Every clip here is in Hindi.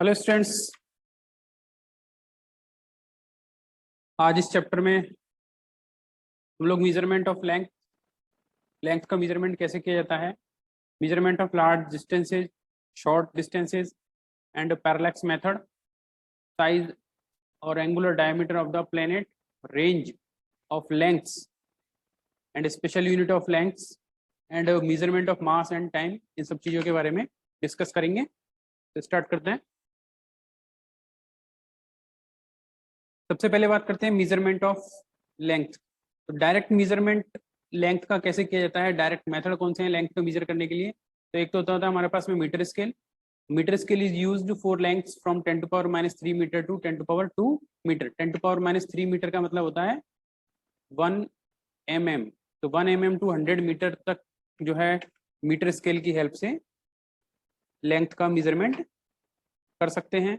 हेलो स्टूडेंट्स, आज इस चैप्टर में हम लोग मेजरमेंट ऑफ लेंथ का मेजरमेंट कैसे किया जाता है, measurement of large distances, short distances and parallax method, size और angular diameter of the planet, range of lengths and special unit of lengths and measurement of mass and time, इन सब चीज़ों के बारे में डिस्कस करेंगे। तो स्टार्ट करते हैं। सबसे पहले बात करते हैं मेजरमेंट ऑफ लेंथ। तो डायरेक्ट मेजरमेंट लेंथ का कैसे किया जाता है, डायरेक्ट मेथड कौन से हैं लेंथ को मेजर करने के लिए। तो एक तो होता है हमारे पास में metre scale. Metre scale is used for lengths from 10⁻³ metre to 10⁻² metre. 10⁻³ metre का मतलब होता है 1 mm। तो 1 mm टू 100 मीटर तक जो है मीटर स्केल की हेल्प से लेंथ का मेजरमेंट कर सकते हैं।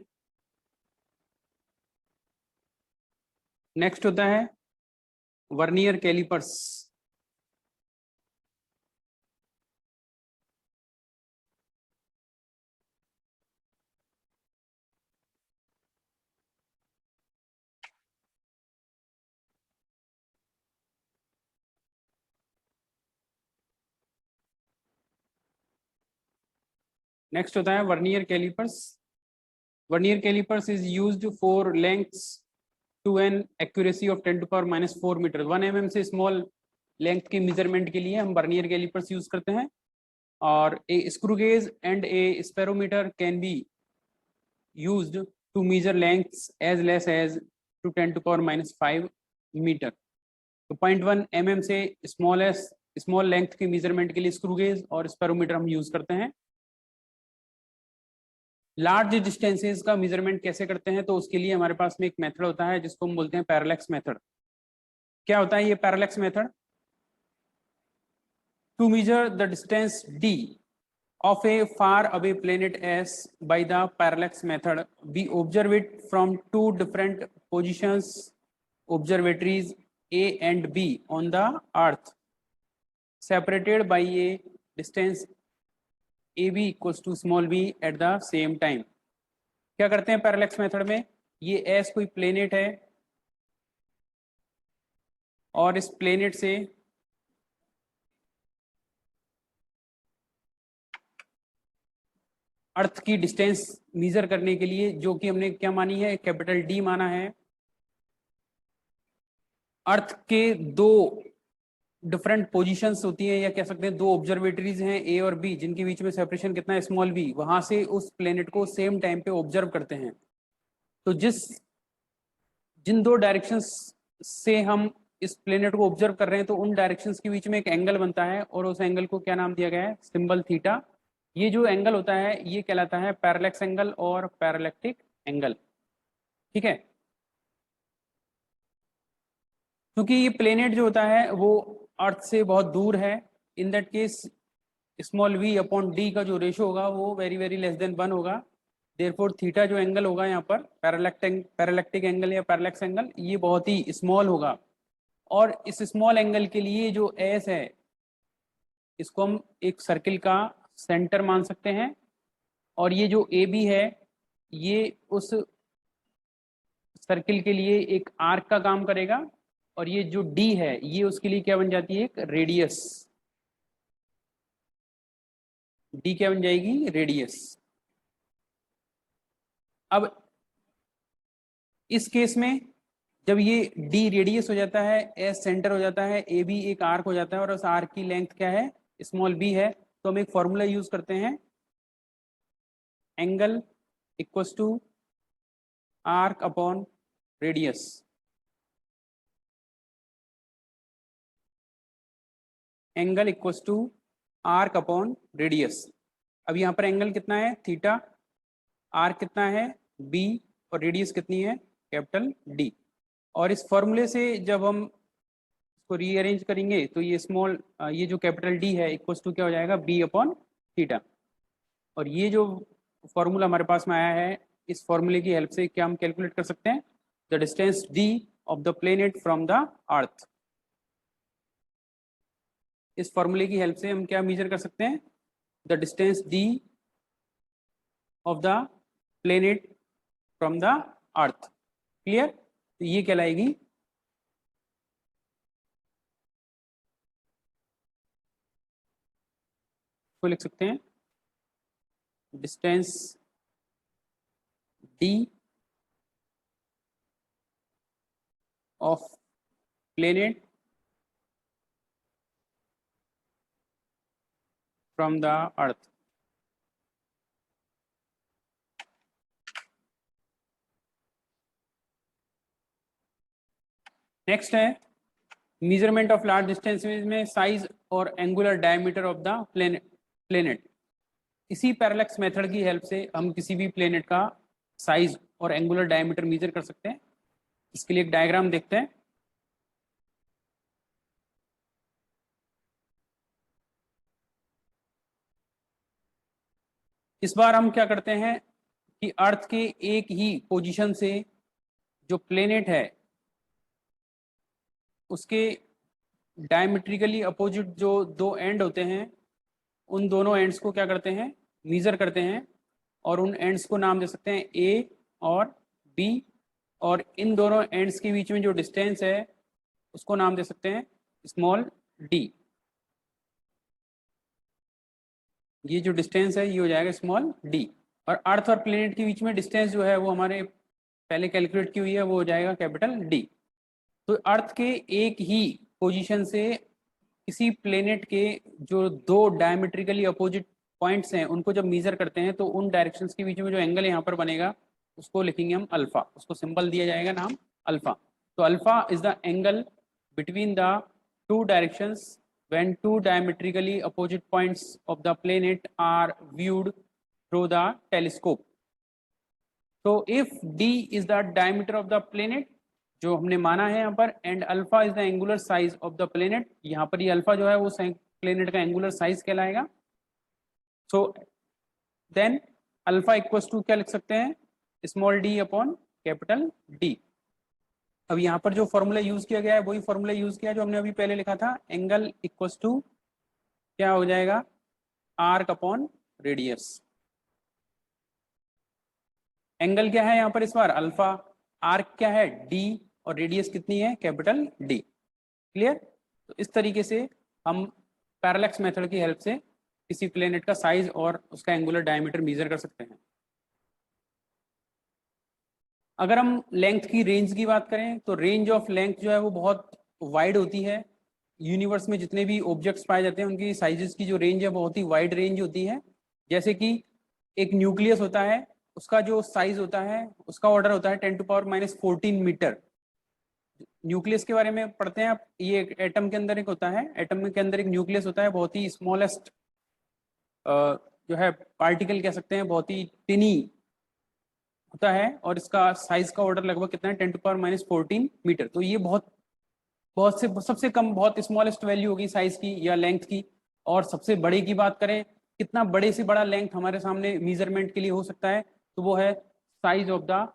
नेक्स्ट होता है वर्नियर कैलिपर्स। नेक्स्ट होता है vernier callipers. Vernier callipers is used for lengths to an accuracy of 10⁻⁴ metre. 1 mm से स्मॉल लेंथ के मेजरमेंट के लिए हम वर्नियर कैलिपर्स यूज करते हैं। और a screw gauge and a spherometer can be used to measure lengths as less as to 10⁻⁵ metre. तो 0.1 mm से स्मॉल लेंथ के मेजरमेंट के लिए स्क्रू गेज और स्पेरोमीटर हम यूज करते हैं। लार्ज डिस्टेंसेस का मेजरमेंट कैसे करते हैं, तो उसके लिए हमारे पास में एक मेथड होता है जिसको हम बोलते हैं पैरेलैक्स मेथड। क्या होता है ये parallax method? To measure the distance d of a far away planet S by the parallax method, we observe it from two different positions, observatories A and B on the earth, separated by a distance AB equals to small b at the same time। क्या करते हैं पैरेलैक्स मेथड में? ये एस कोई प्लेनेट है और इस प्लेनेट से अर्थ की डिस्टेंस मेजर करने के लिए, जो कि हमने क्या मानी है, कैपिटल डी माना है। अर्थ के दो डिफरेंट पोजीशंस होती हैं, या कह सकते हैं दो ऑब्जर्वेटरीज हैं ए और बी, जिनके बीच में सेपरेशन कितना है, स्मॉल बी। वहां से उस प्लेनेट को सेम टाइम पे ऑब्जर्व करते हैं। तो जिन दो डायरेक्शंस से हम इस प्लेनेट को ऑब्जर्व कर रहे हैं, तो उन डायरेक्शंस के बीच में एक एंगल बनता है और उस एंगल को क्या नाम दिया गया है, सिंबल थीटा। ये जो एंगल होता है ये कहलाता है पैरेलैक्स एंगल और पैरेलैक्टिक एंगल। ठीक है, क्योंकि ये प्लेनेट जो होता है वो अर्थ से बहुत दूर है। In that case small v upon D का जो रेशो होगा वो वेरी वेरी लेस देन 1 होगा। देयरफॉर थीटा जो एंगल होगा यहाँ पर पैरेलैक्टिक एंगल या पैरेलैक्स एंगल, ये बहुत ही स्मॉल होगा। और इस स्मॉल एंगल के लिए जो एस है, इसको हम एक सर्किल का सेंटर मान सकते हैं। और ये जो ए बी है, ये उस सर्किल के लिए एक आर्क का काम करेगा। और ये जो डी है ये उसके लिए क्या बन जाती है, एक रेडियस। डी क्या बन जाएगी, रेडियस। अब इस केस में जब ये डी रेडियस हो जाता है, एस सेंटर हो जाता है, ए बी एक आर्क हो जाता है, और उस आर्क की लेंथ क्या है, स्मॉल बी है, तो हम एक फॉर्मूला यूज करते हैं, angle equals to arc upon radius. Angle equals to arc upon radius. अब यहाँ पर एंगल कितना है, थीटा, आर्क कितना है, बी, और रेडियस कितनी है, कैपिटल डी। और इस फॉर्मूले से जब हम इसको रीअरेंज करेंगे तो ये जो कैपिटल डी है इक्वल्स टू क्या हो जाएगा, बी अपॉन थीटा। और ये जो फॉर्मूला हमारे पास में आया है, इस फॉर्मूले की हेल्प से क्या हम कैलकुलेट कर सकते हैं, the distance D of the planet from the अर्थ। इस फॉर्मूले की हेल्प से हम क्या मेजर कर सकते हैं, the distance D of the planet from the earth. Clear? तो ये कहलाएगी को लिख सकते हैं distance d of planet from the earth। Next है मेजरमेंट ऑफ लार्ज डिस्टेंसेज में साइज और angular diameter of the planet. इसी पैरेलैक्स मेथड की हेल्प से हम किसी भी प्लेनेट का साइज और एंगुलर डायमीटर मेजर कर सकते हैं। इसके लिए एक डायग्राम देखते हैं। इस बार हम क्या करते हैं कि अर्थ के एक ही पोजीशन से जो प्लेनेट है उसके डायमेट्रिकली अपोजिट जो दो एंड होते हैं उन दोनों एंड्स को क्या करते हैं, मेजर करते हैं, और उन एंड्स को नाम दे सकते हैं ए और बी, और इन दोनों एंड्स के बीच में जो डिस्टेंस है उसको नाम दे सकते हैं स्मॉल डी। ये जो डिस्टेंस है ये हो जाएगा स्मॉल डी, और अर्थ और प्लेनेट के बीच में डिस्टेंस जो है वो हमारे पहले कैलकुलेट की हुई है, वो हो जाएगा कैपिटल डी। तो अर्थ के एक ही पोजीशन से किसी प्लेनेट के जो दो डायमेट्रिकली अपोजिट पॉइंट्स हैं उनको जब मेजर करते हैं तो उन डायरेक्शंस के बीच में जो एंगल यहाँ पर बनेगा उसको लिखेंगे हम अल्फा, उसको सिंबल दिया जाएगा नाम अल्फा। तो alpha is the angle between the two directions when two diametrically opposite points of the planet are viewed through the telescope। so if d is the diameter of the planet जो हमने माना है यहाँ पर, and alpha is the angular size of the planet, यहाँ पर ये अल्फा जो है वो प्लेनेट का एंगुलर साइज कहलाएगा। So then alpha equals to क्या लिख सकते हैं, small D upon capital D. अब यहाँ पर जो फॉर्मूला यूज किया गया है वही फॉर्मूला यूज किया जो हमने अभी पहले लिखा था, एंगल इक्वल्स टू क्या हो जाएगा, आर्क अपॉन रेडियस। एंगल क्या है यहाँ पर इस बार अल्फा, आर्क क्या है डी, और रेडियस कितनी है कैपिटल डी। क्लियर? तो इस तरीके से हम पैरेलैक्स मेथड की हेल्प से किसी प्लेनेट का साइज और उसका एंगुलर डायमीटर मेजर कर सकते हैं। अगर हम लेंथ की रेंज की बात करें तो रेंज ऑफ लेंथ जो है वो बहुत वाइड होती है। यूनिवर्स में जितने भी ऑब्जेक्ट्स पाए जाते हैं उनकी साइजेस की जो रेंज है बहुत ही वाइड रेंज होती है। जैसे कि एक न्यूक्लियस होता है, उसका जो साइज होता है उसका ऑर्डर होता है 10⁻⁻14 मीटर। न्यूक्लियस के बारे में पढ़ते हैं आप, ये एक एटम के अंदर एक होता है, एटम के अंदर एक न्यूक्लियस होता है, बहुत ही स्मॉलेस्ट जो है पार्टिकल कह सकते हैं, बहुत ही टिनी होता है, और इसका साइज का ऑर्डर लगभग कितना है 10⁻14 मीटर। तो ये बहुत से सबसे कम बहुत स्मॉलेस्ट वैल्यू होगी साइज की या लेंथ की। और सबसे बड़े की बात करें, कितना बड़े से बड़ा लेंथ हमारे सामने मेजरमेंट के लिए हो सकता है, तो वो है साइज ऑफ द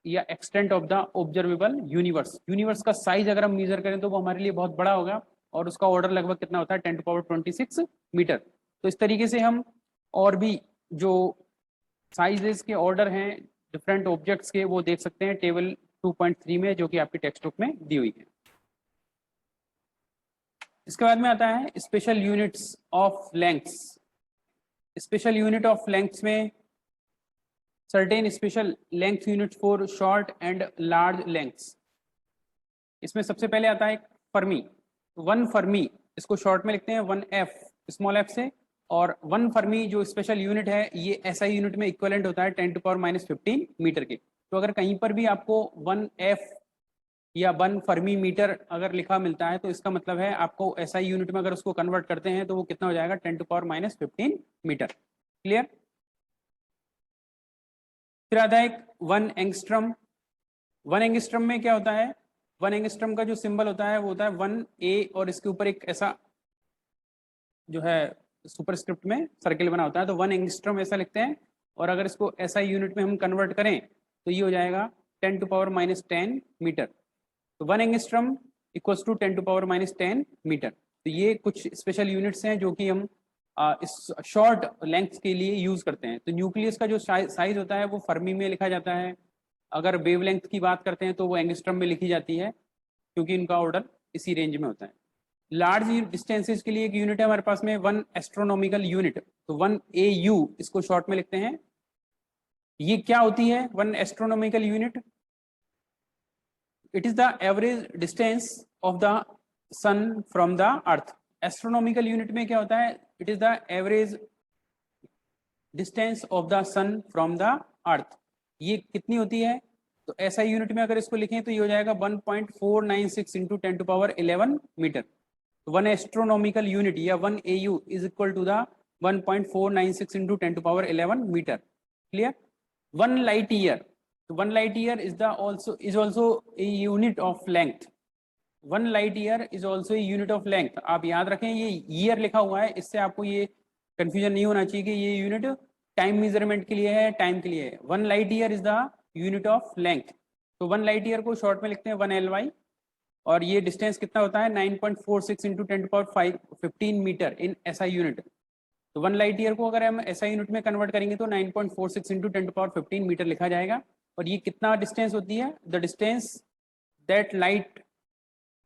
या extent of the observable universe. Universe का साइज अगर हम मेजर करें तो वो हमारे लिए बहुत बड़ा होगा, और उसका ऑर्डर लगभग कितना होता है 10⁻26 मीटर। तो इस तरीके से हम और भी जो साइजेस के ऑर्डर हैं डिफरेंट ऑब्जेक्ट्स के वो देख सकते हैं टेबल 2.3 में, जो कि आपकी टेक्स्ट बुक में दी हुई है। इसके बाद में आता है special units of lengths. Special unit of lengths में certain special length unit for short and large lengths. इसमें सबसे पहले आता है फर्मी। 1 फर्मी, इसको शॉर्ट में लिखते हैं 1f स्मॉल f से, और 1 फर्मी जो स्पेशल यूनिट है ये SI यूनिट में इक्विवेलेंट होता है 10⁻⁻15 मीटर के। तो अगर कहीं पर भी आपको 1f या 1 फर्मी मीटर अगर लिखा मिलता है तो इसका मतलब है आपको SI यूनिट में अगर उसको कन्वर्ट करते हैं तो वो कितना हो जाएगा 10⁻⁻15 मीटर। क्लियर? फिर आता है 1 एंगस्ट्रम। 1 एंगस्ट्रम में क्या होता है, 1 एंगस्ट्रम का जो सिंबल होता है वो होता है 1A, और इसके ऊपर एक ऐसा जो है सुपरस्क्रिप्ट में सर्किल बना होता है, तो 1 एंगस्ट्रम ऐसा लिखते हैं। और अगर इसको SI यूनिट में हम कन्वर्ट करें तो ये हो जाएगा 10⁻10 मीटर। तो 1 एंगस्ट्रम इक्वल्स टू 10⁻10 मीटर। तो ये कुछ स्पेशल यूनिट्स हैं जो कि हम इस शॉर्ट लेंथ के लिए यूज करते हैं। तो न्यूक्लियस का जो साइज होता है वो फर्मी में लिखा जाता है, अगर वेवलेंथ की बात करते हैं तो वो एंगस्ट्रम में लिखी जाती है, क्योंकि इनका ऑर्डर इसी रेंज में होता है। लार्ज डिस्टेंसेज के लिए एक यूनिट है हमारे पास में 1 एस्ट्रोनॉमिकल यूनिट, तो 1 AU इसको शॉर्ट में लिखते हैं। ये क्या होती है 1 astronomical unit? It is the average distance of the sun from the earth. Astronomical unit में क्या होता है? It is the average distance of the sun from the earth. ये कितनी होती है? तो ऐसा यूनिट में अगर इसको लिखें तो ये हो जाएगा 1.496 इंटू 10⁻11 मीटर। तो 1 एस्ट्रोनॉमिकल यूनिट या 1 AU is equal to the 1.496 into 10⁻11 metre. Clear? 1 light year, तो 1 light year is also a unit of length. 1 light year is also a unit of length. आप याद रखें ये ईयर लिखा हुआ है, इससे आपको ये कंफ्यूजन नहीं होना चाहिए कि ये यूनिट टाइम मेजरमेंट के लिए है, टाइम के लिए है। 1 light year is the unit of length. तो 1 लाइट ईयर को शॉर्ट में लिखते हैं 1 LY, और ये डिस्टेंस कितना होता है 9.46 इंटू 10⁻15 मीटर इन SI यूनिट। तो 1 लाइट ईयर को अगर हम SI यूनिट में कन्वर्ट करेंगे तो 9.46 इंटू 10⁻15 मीटर लिखा जाएगा। और ये कितना डिस्टेंस होती है? The distance that light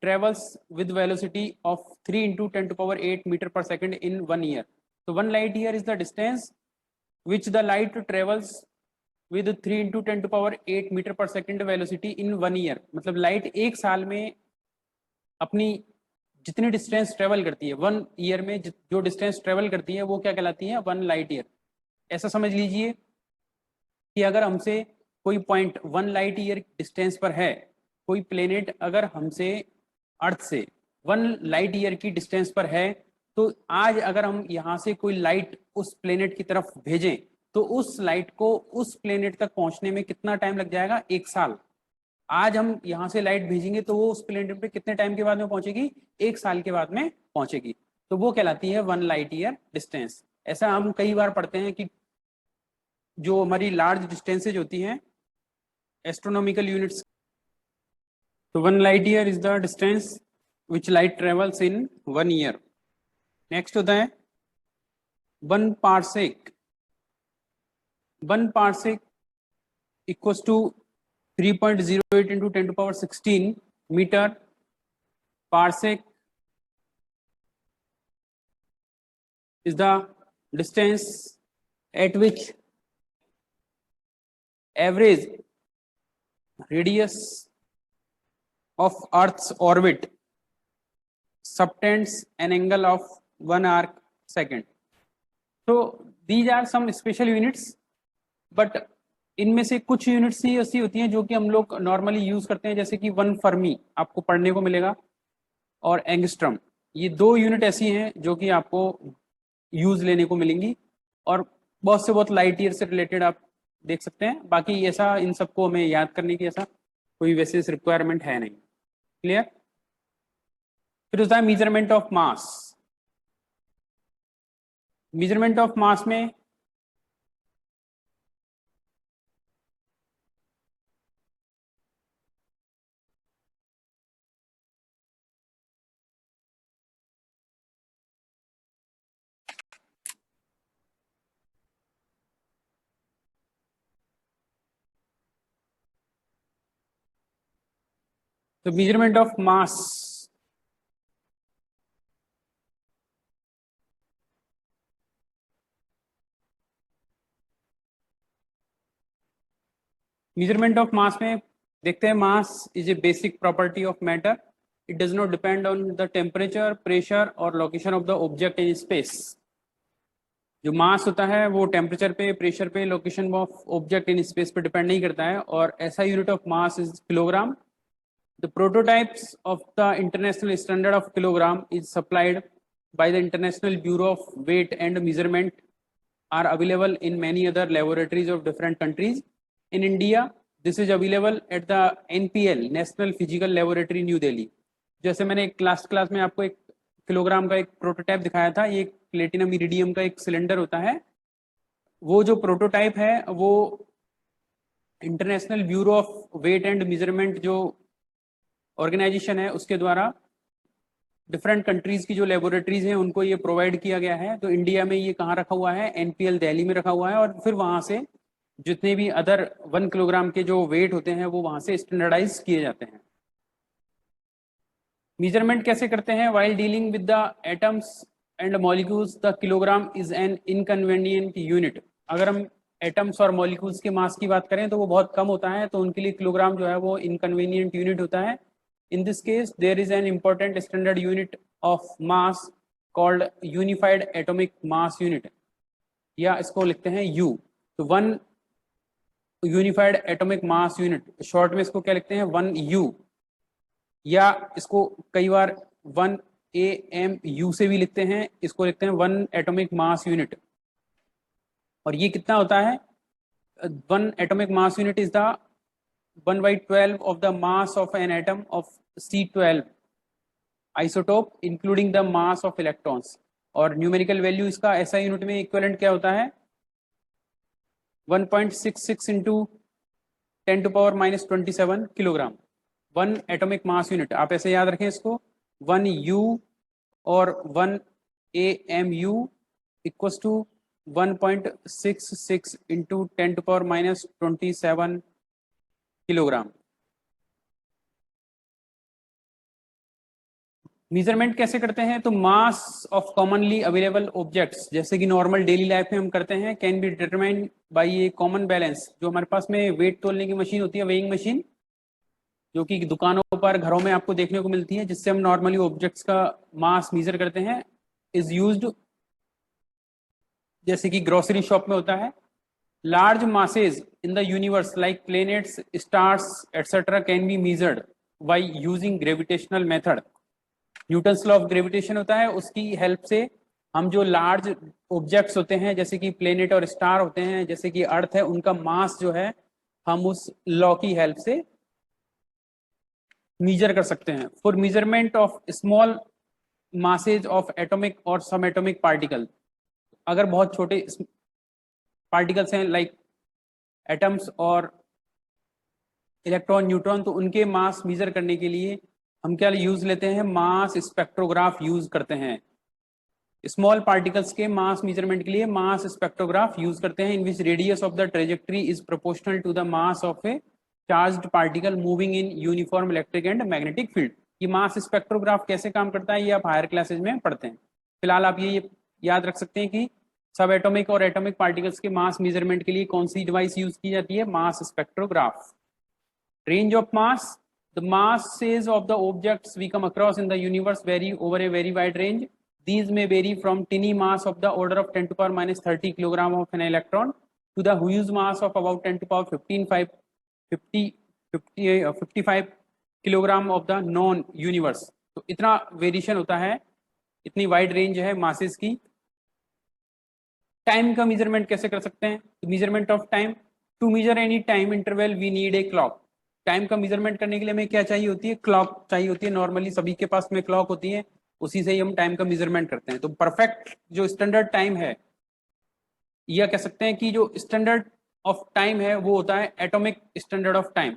travels with velocity of 3 into 10⁸ meter per second in 1 year. So 1 light year is the distance which the light travels with 3 into 10⁸ meter per second velocity in 1 year. मतलब लाइट एक साल में अपनी जितनी डिस्टेंस ट्रेवल करती है 1 ईयर में, जो डिस्टेंस ट्रेवल करती है वो क्या कहलाती है? 1 लाइट ईयर। ऐसा समझ लीजिए कि अगर हमसे कोई पॉइंट 1 लाइट ईयर डिस्टेंस पर है, कोई प्लेनेट अगर हमसे अर्थ से 1 लाइट ईयर की डिस्टेंस पर है, तो आज अगर हम यहाँ से कोई लाइट उस प्लेनेट की तरफ भेजें तो उस लाइट को उस प्लेनेट तक पहुंचने में कितना टाइम लग जाएगा? 1 साल। आज हम यहाँ से लाइट भेजेंगे तो वो उस प्लेनेट पे कितने टाइम के बाद में पहुंचेगी? 1 साल के बाद में पहुंचेगी। तो वो कहलाती है 1 लाइट ईयर डिस्टेंस। ऐसा हम कई बार पढ़ते हैं कि जो हमारी लार्ज डिस्टेंसेज होती हैं एस्ट्रोनॉमिकल यूनिट्स, तो 1 light year is the distance which light travels in 1 year. Next होता है 1 parsec. 1 parsec equals to 3.08 into 10⁻16 meter parsec is the distance at which average radius of Earth's orbit subtends an angle of 1 arc second. So these are some special units, but इनमें से कुछ यूनिट्स ही ऐसी होती हैं जो कि हम लोग नॉर्मली यूज करते हैं, जैसे कि 1 फर्मी आपको पढ़ने को मिलेगा और एंगस्ट्रम। ये 2 यूनिट ऐसी हैं जो कि आपको यूज लेने को मिलेंगी, और बहुत से बहुत लाइट ईयर से रिलेटेड आप देख सकते हैं। बाकी ऐसा इन सबको हमें याद करने की ऐसा कोई वैसे रिक्वायरमेंट है नहीं। क्लियर? फिर होता है measurement of mass. Measurement of मास में तो measurement of mass, measurement of mass में देखते हैं mass is a basic property of matter. It does not depend on the temperature, pressure or location of the object in space. जो मास होता है वो टेम्परेचर पे, प्रेशर पे, location of object in space पे डिपेंड नहीं करता है, और ऐसा unit of mass is kilogram. The prototypes of the international standard of kilogram is supplied by the International Bureau of Weight and Measurement, are available in many other laboratories of different countries. In India, this is available at the NPL, National Physical Laboratory, New Delhi. जैसे मैंने एक क्लास में आपको एक किलोग्राम का एक प्रोटोटाइप दिखाया था, ये प्लेटिनम इरिडियम का एक सिलेंडर होता है। वो जो प्रोटोटाइप है वो international bureau of weight and measurement जो ऑर्गेनाइजेशन है उसके द्वारा डिफरेंट कंट्रीज की जो लेबोरेटरीज हैं उनको ये प्रोवाइड किया गया है। तो इंडिया में ये कहाँ रखा हुआ है, एनपीएल दिल्ली में रखा हुआ है, और फिर वहाँ से जितने भी अदर 1 किलोग्राम के जो वेट होते हैं वो वहाँ से स्टैंडर्डाइज किए जाते हैं। मेजरमेंट कैसे करते हैं, while dealing with the atoms and molecules the kilogram is an inconvenient unit. अगर हम एटम्स और मॉलिक्यूल्स के मास की बात करें तो वो बहुत कम होता है, तो उनके लिए किलोग्राम जो है वो इनकन्वीनियंट यूनिट होता है। In this case, there is an important standard unit of mass called unified atomic mass unit, या इसको लिखते हैं U। तो 1 unified atomic mass unit, short में इसको क्या लिखते हैं 1U, या इसको कई बार 1AMU से भी लिखते हैं, इसको लिखते हैं 1 एटॉमिक मास यूनिट। और ये कितना होता है, 1 atomic mass unit is the 1/12 of the mass of an atom of C12 isotope including the mass of electrons। और न्यूमेरिकल वैल्यू इसका SI यूनिट में इक्विवेलेंट क्या होता है 1.66 into 10⁻⁻27 kilogram. 1 atomic mass unit, आप ऐसे याद रखें इसको, 1U और 1AMU equals to 1.66 into 10⁻⁻27 kilogram. Measurement कैसे करते हैं, तो mass of commonly available objects, जैसे कि नॉर्मल डेली लाइफ में हम करते हैं, can be determined by a common balance. जो हमारे पास में वेट तोलने की मशीन होती है, वेइंग मशीन, जो कि दुकानों पर घरों में आपको देखने को मिलती है, जिससे हम नॉर्मली ऑब्जेक्ट्स का मास मेजर करते हैं, इज यूज्ड, जैसे कि ग्रोसरी शॉप में होता है। Large masses in the universe like planets, stars etcetera can be measured by using gravitational method. Newton's law of gravitation होता है, उसकी हेल्प से हम जो लार्ज ऑब्जेक्ट्स होते हैं, जैसे कि प्लेनेट और स्टार होते हैं, जैसे कि अर्थ है, उनका मास जो है हम उस लॉ की हेल्प से मेजर कर सकते हैं। For measurement of small masses of atomic और सब एटॉमिक पार्टिकल, अगर बहुत छोटे पार्टिकल्स हैं लाइक एटम्स और इलेक्ट्रॉन, न्यूट्रॉन, तो उनके मास मेजर करने के लिए हम क्या यूज लेते हैं, मास स्पेक्ट्रोग्राफ यूज करते हैं। स्मॉल पार्टिकल्स के मास मेजरमेंट के लिए मास स्पेक्ट्रोग्राफ यूज करते हैं, in which radius of the trajectory is proportional to the mass of a charged particle moving in uniform electric and magnetic field. ये मास स्पेक्ट्रोग्राफ कैसे काम करता है, ये आप हायर क्लासेज में पढ़ते हैं। फिलहाल आप ये याद रख सकते हैं कि सब एटॉमिक और एटॉमिक पार्टिकल्स के मास मेजरमेंट के लिए कौन सी डिवाइस यूज की जाती है, mass spectrograph. Range of mass, the masses of the objects we come across in the universe vary over a very wide range. These may vary from tiny mass of the order of 10⁻⁻30 kilogram of an electron to the huge mass of about 10⁻55 kilogram of the known universe. तो इतना वेरिएशन होता है, इतनी वाइड रेंज है मासेस की। टाइम का मेजरमेंट कैसे कर सकते हैं, measurement of time, to measure any time interval we need a clock. Time का मेजरमेंट करने के लिए हमें क्या चाहिए होती है, क्लॉक चाहिए होती है। नॉर्मली सभी के पास में क्लॉक होती है, उसी से ही हम टाइम का मेजरमेंट करते हैं। तो परफेक्ट जो स्टैंडर्ड टाइम है, या कह सकते हैं कि जो स्टैंडर्ड ऑफ टाइम है वो होता है एटॉमिक स्टैंडर्ड ऑफ टाइम।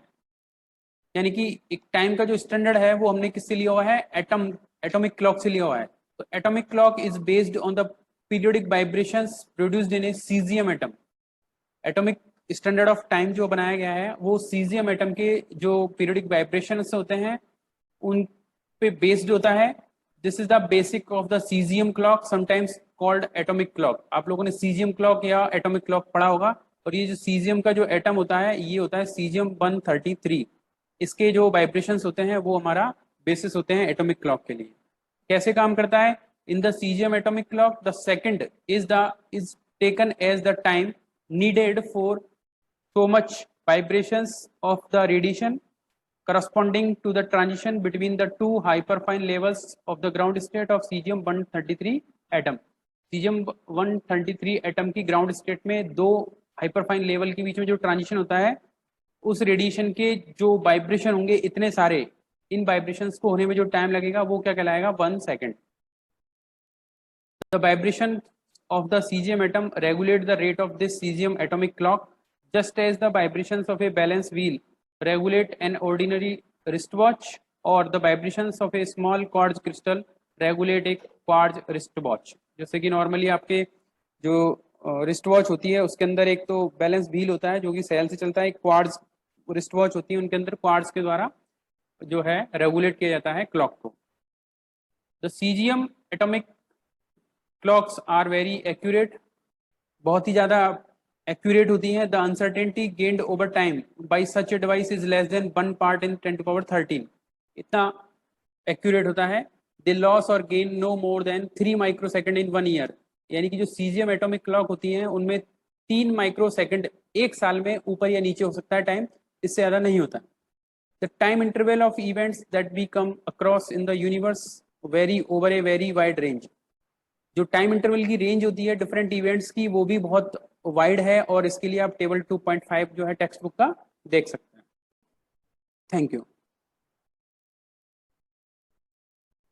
यानी कि एक टाइम का जो स्टैंडर्ड है वो हमने किससे लिया हुआ है, एटॉमिक क्लॉक से लिया हुआ है। तो atomic clock is based on the periodic vibrations produced in A caesium atom. Atomic standard of time जो बनाया गया है वो सीजियम एटम के जो पीरियोडिक वाइब्रेशंस होते हैं उन पे बेस्ड होता है। This is the basic of the caesium clock, sometimes called atomic clock. आप लोगों ने सीजियम क्लॉक या एटॉमिक क्लॉक पढ़ा होगा। और ये जो सीजियम का जो एटम होता है ये होता है सीजियम 133। इसके जो वाइब्रेशंस होते हैं वो हमारा बेसिस होते हैं एटॉमिक क्लॉक के लिए। कैसे काम करता है, in the caesium atomic clock the second is taken as the time needed for so much vibrations of the radiation corresponding to the transition between the two hyperfine levels of the ground state of cesium 133 atom। cesium 133 atom की ग्राउंड स्टेट में दो हाइपरफाइन लेवल के बीच में जो ट्रांजिशन होता है, उस रेडिएशन के जो वाइब्रेशन होंगे इतने सारे, इन वाइब्रेशंस को होने में जो टाइम लगेगा वो क्या कहलाएगा, 1 second. The vibration of the cesium atom regulate the rate of this cesium atomic clock, just as the vibrations of a balance wheel regulate an ordinary wristwatch or the vibrations of a small quartz crystal regulate एक क्वार्ट्ज रिस्ट वॉच। जैसे कि नॉर्मली आपके जो रिस्ट वॉच होती है उसके अंदर एक तो बैलेंस व्हील होता है जो कि सेल से चलता है, एक क्वार्ट्ज रिस्ट वॉच होती है उनके अंदर क्वार्ट्ज के द्वारा जो है रेगुलेट किया जाता है क्लॉक को। The caesium atomic clocks are very accurate, बहुत ही ज़्यादा एक्यूरेट होती हैं। The uncertainty gained over time by such a device is less than 1 part in 10⁻13, इतना एक्यूरेट होता है। दे लॉस और gain no more than 3 microsecond in 1 year, यानी कि जो सीजियम एटॉमिक क्लॉक होती हैं उनमें 3 माइक्रोसेकंड एक साल में ऊपर या नीचे हो सकता है टाइम, इससे ज़्यादा नहीं होता। The time interval of events that we come across in the universe vary over a very wide range, जो टाइम इंटरवल की रेंज होती है डिफरेंट इवेंट्स की वो भी बहुत वाइड है, और इसके लिए आप टेबल 2.5 जो है टेक्स्ट बुक का देख सकते हैं। Thank you.